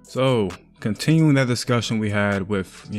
So, continuing that discussion we had with,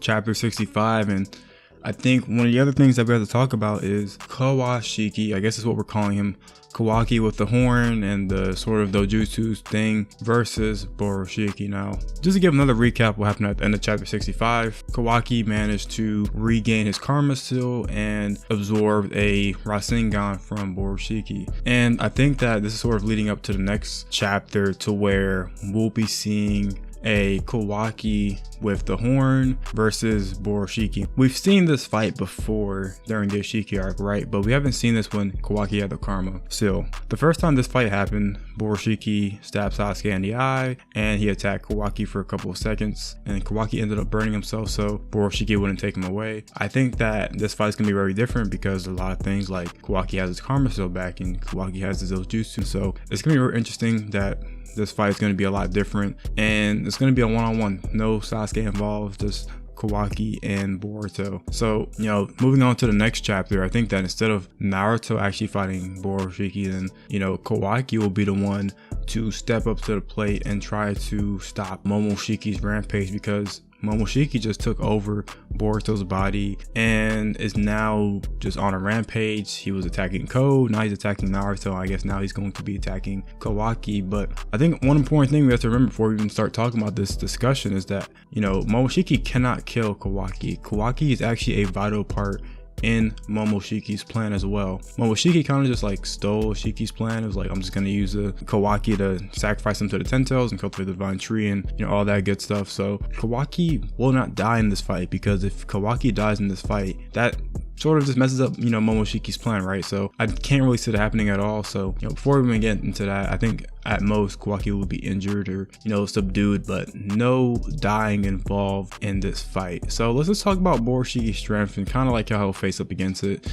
chapter 65, and I think one of the other things that we have to talk about is Kawashiki, I guess is what we're calling him, Kawaki with the horn and the sort of dojutsu thing versus Borushiki. Now, just to give another recap what happened at the end of chapter 65, Kawaki managed to regain his karma seal and absorb a Rasengan from Borushiki. And I think that this is sort of leading up to the next chapter to where we'll be seeing a Kawaki with the horn versus Borushiki. We've seen this fight before during the Ishiki arc, right? But we haven't seen this when Kawaki had the karma seal. The first time this fight happened, Borushiki stabbed Sasuke in the eye and he attacked Kawaki for a couple of seconds, and Kawaki ended up burning himself so Borushiki wouldn't take him away. I think that this fight's gonna be very different because a lot of things like Kawaki has his karma seal back and Kawaki has his dojutsu, so it's gonna be very interesting that this fight is going to be a lot different, and it's going to be a one-on-one, no Sasuke involved, just Kawaki and Boruto. So, moving on to the next chapter, I think that instead of Naruto actually fighting Borushiki, then, Kawaki will be the one to step up to the plate and try to stop Momoshiki's rampage, because Momoshiki just took over Boruto's body and is now just on a rampage. He was attacking Code, now he's attacking Naruto. I guess now he's going to be attacking Kawaki. But I think one important thing we have to remember before we even start talking about this discussion is that, Momoshiki cannot kill Kawaki. Kawaki is actually a vital part in Momoshiki's plan as well. Momoshiki kind of just like stole Shiki's plan. It was like, I'm just gonna use the Kawaki to sacrifice him to the Ten Tails and cultivate the divine tree and all that good stuff. So Kawaki will not die in this fight, because if Kawaki dies in this fight, that sort of just messes up, Momoshiki's plan, right? So I can't really see that happening at all. So, before we even get into that, I think at most Kawaki will be injured or, subdued, but no dying involved in this fight. So let's just talk about Borushiki's strength and kind of like how he'll face up against it.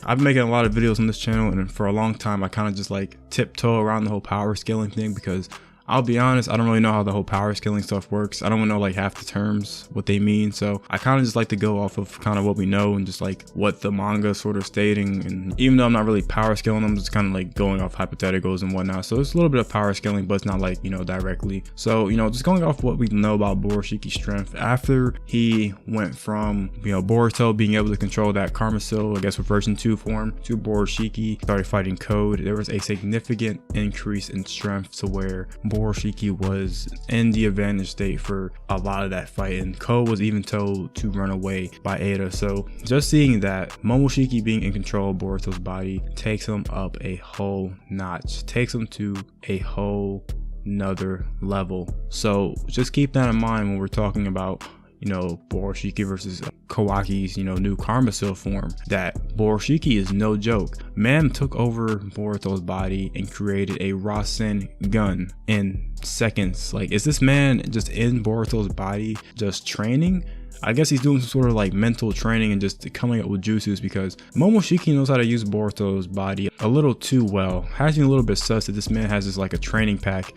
I've been making a lot of videos on this channel, and for a long time I kind of just like tiptoe around the whole power scaling thing, because I'll be honest, I don't really know how the whole power scaling stuff works. I don't even know like half the terms, what they mean. So I kind of just like to go off of kind of what we know and just like what the manga is sort of stating. And even though I'm not really power scaling, I'm just kind of like going off hypotheticals and whatnot. So it's a little bit of power scaling, but it's not like, directly. So, just going off what we know about Borushiki's strength, after he went from, Boruto being able to control that karma seal, I guess with version 2 form, to Borushiki started fighting Code, there was a significant increase in strength to where Borushiki was in the advantage state for a lot of that fight, and Ko was even told to run away by Ada. So just seeing that Momoshiki being in control of Boruto's body takes him up a whole notch, takes him to a whole nother level. So just keep that in mind when we're talking about Borushiki versus Kawaki's, new karma seal form, that Borushiki is no joke. Man took over Boruto's body and created a Rasengan in seconds. Like, is this man just in Boruto's body just training? I guess he's doing some sort of like mental training and just coming up with jutsus, because Momoshiki knows how to use Boruto's body a little too well. Has me a little bit sus that this man has just like a training pack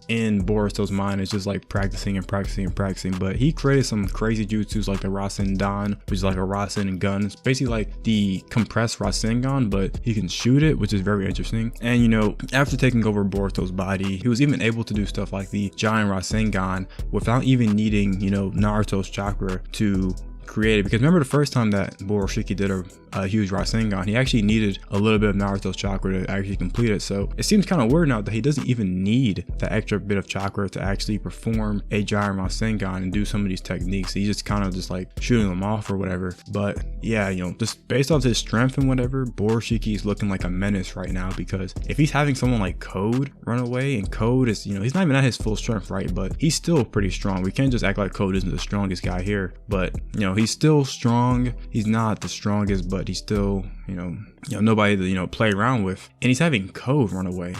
in Boruto's mind. It's just like practicing and practicing and practicing. But he created some crazy jutsus like the Rasengan, which is like a Rasen gun. It's basically like the compressed Rasengan, but he can shoot it, which is very interesting. And after taking over Boruto's body, he was even able to do stuff like the giant Rasengan without even needing Naruto's chakra to create it. Because remember the first time that Borushiki did a huge Rasengan, he actually needed a little bit of Naruto's chakra to actually complete it. So it seems kind of weird now that he doesn't even need that extra bit of chakra to actually perform a giant Rasengan and do some of these techniques. He's just kind of just like shooting them off or whatever. But yeah, just based off his strength and whatever, Borushiki is looking like a menace right now, because if he's having someone like Code run away, and Code is, he's not even at his full strength, right? But he's still pretty strong. We can't just act like Code isn't the strongest guy here, but he's still strong. He's not the strongest, but he's still, nobody to, play around with. And he's having Code run away.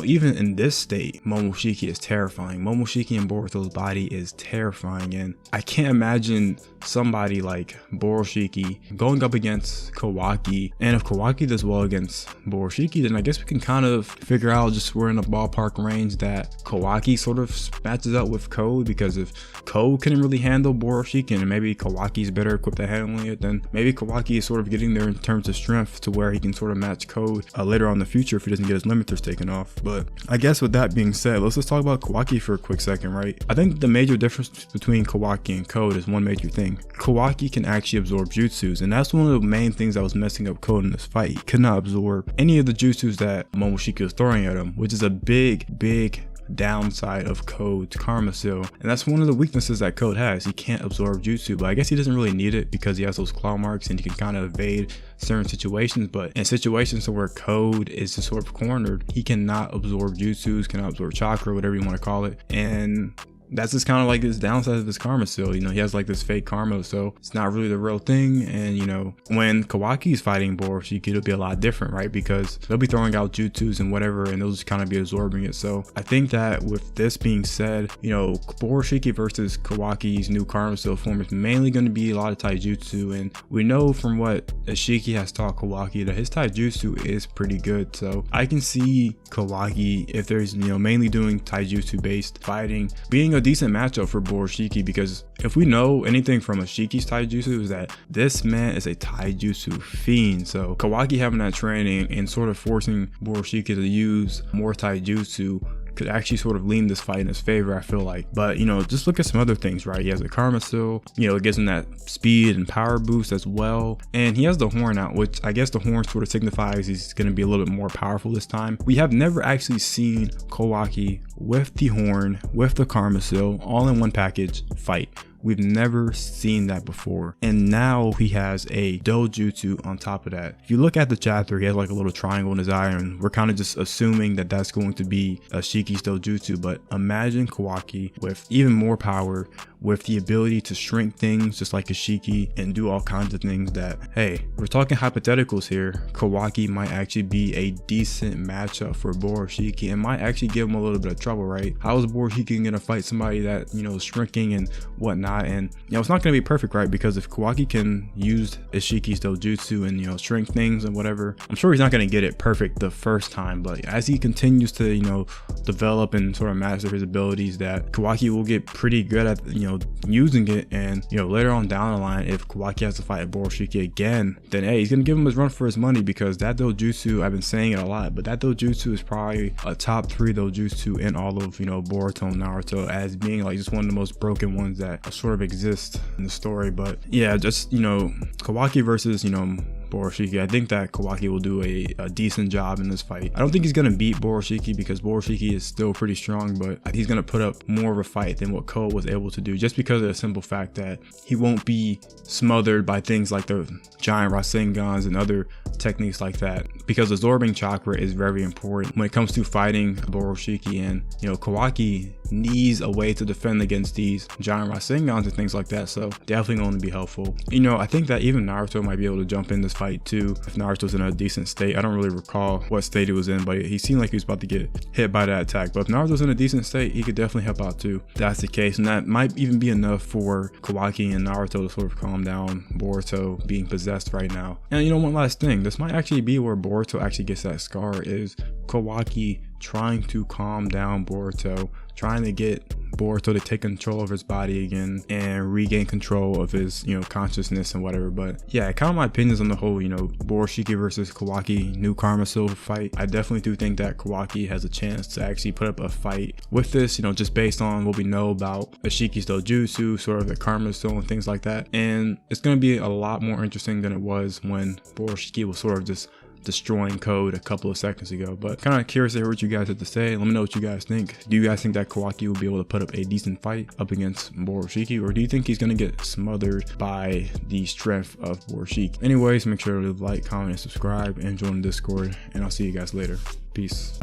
Even in this state, Momoshiki is terrifying. Momoshiki in Boruto's body is terrifying. And I can't imagine somebody like Borushiki going up against Kawaki. And if Kawaki does well against Borushiki, then I guess we can kind of figure out, just we're in a ballpark range that Kawaki sort of matches up with Code. Because if Code couldn't really handle Borushiki and maybe Kawaki's better equipped at handling it, then maybe Kawaki is sort of getting there in terms of strength to where where he can sort of match Code later on in the future if he doesn't get his limiters taken off. But I guess with that being said, let's just talk about Kawaki for a quick second, right? I think the major difference between Kawaki and Code is one major thing. Kawaki can actually absorb jutsus, and that's one of the main things that was messing up Code in this fight. He could not absorb any of the jutsus that Momoshiki was throwing at him, which is a big downside of Code's Karma Seal, and that's one of the weaknesses that Code has. He can't absorb jutsu, but I guess he doesn't really need it because he has those claw marks and he can kind of evade certain situations. But in situations where Code is just sort of cornered, he cannot absorb jutsus, cannot absorb chakra, whatever you want to call it, and that's just kind of like this downside of his Karma Seal. You know, he has like this fake karma, so it's not really the real thing. And you know, when Kawaki is fighting Borushiki, it'll be a lot different, right? Because they'll be throwing out jutsus and whatever, and they'll just kind of be absorbing it. So I think that with this being said, you know, Borushiki versus Kawaki's new Karma Seal form is mainly going to be a lot of taijutsu, and we know from what Ishiki has taught Kawaki that his taijutsu is pretty good. So I can see Kawaki, if there's, you know, mainly doing taijutsu based fighting, being a decent matchup for Borushiki, because if we know anything from Ishiki's taijutsu is that this man is a taijutsu fiend. So Kawaki having that training and sort of forcing Borushiki to use more taijutsu could actually sort of lean this fight in his favor, I feel like. But you know, just look at some other things, right? He has a Karma Seal, you know, it gives him that speed and power boost as well, and he has the horn out, which I guess the horn sort of signifies he's going to be a little bit more powerful this time. We have never actually seen Kawaki with the horn, with the Karma Seal, all in one package fight. We've never seen that before, and now he has a dojutsu on top of that. If you look at the chapter, he has like a little triangle in his eye, and we're kind of just assuming that that's going to be Ishiki's dojutsu. But imagine Kawaki with even more power, with the ability to shrink things just like Ishiki and do all kinds of things that, hey, we're talking hypotheticals here. Kawaki might actually be a decent matchup for Borushiki and might actually give him a little bit of trouble, right? How is Borushiki gonna fight somebody that, you know, is shrinking and whatnot? And you know, it's not gonna be perfect, right? Because if Kawaki can use Ishiki's dojutsu and, you know, shrink things and whatever, I'm sure he's not gonna get it perfect the first time, but as he continues to, you know, develop and sort of master his abilities, that Kawaki will get pretty good at, you know, using it. And you know, later on down the line, if Kawaki has to fight Borushiki again, then hey, he's gonna give him his run for his money, because that dojutsu, I've been saying it a lot, but that dojutsu is probably a top 3 dojutsu in all of, you know, Boruto and Naruto, as being like just one of the most broken ones that sort of exist in the story. But yeah, just, you know, Kawaki versus, you know, Borushiki, I think that Kawaki will do a decent job in this fight. I don't think he's going to beat Borushiki, because Borushiki is still pretty strong, but he's going to put up more of a fight than what Code was able to do, just because of the simple fact that he won't be smothered by things like the giant Rasengans and other techniques like that, because absorbing chakra is very important when it comes to fighting Borushiki. And you know, Kawaki needs a way to defend against these giant Rasengans and things like that, so definitely going to be helpful. You know, I think that even Naruto might be able to jump in this fight too, if Naruto's in a decent state. I don't really recall what state he was in, but he seemed like he was about to get hit by that attack. But if Naruto's in a decent state, he could definitely help out too. That's the case, and that might even be enough for Kawaki and Naruto to sort of calm down Boruto being possessed right now. And you know, one last thing, this might actually be where Boruto actually gets that scar, is Kawaki trying to calm down Boruto, trying to get Boruto to take control of his body again and regain control of his, you know, consciousness and whatever. But yeah, kind of my opinions on the whole, you know, Borushiki versus Kawaki new Karma Seal fight. I definitely do think that Kawaki has a chance to actually put up a fight with this, you know, just based on what we know about Ishiki's dojutsu, sort of the Karma Seal and things like that. And it's going to be a lot more interesting than it was when Borushiki was sort of just destroying Code a couple of seconds ago. But kind of curious to hear what you guys have to say. Let me know what you guys think. Do you guys think that Kawaki will be able to put up a decent fight up against Borushiki, or do you think he's going to get smothered by the strength of Borushiki? Anyways, make sure to like, comment, and subscribe, and join the Discord, and I'll see you guys later. Peace.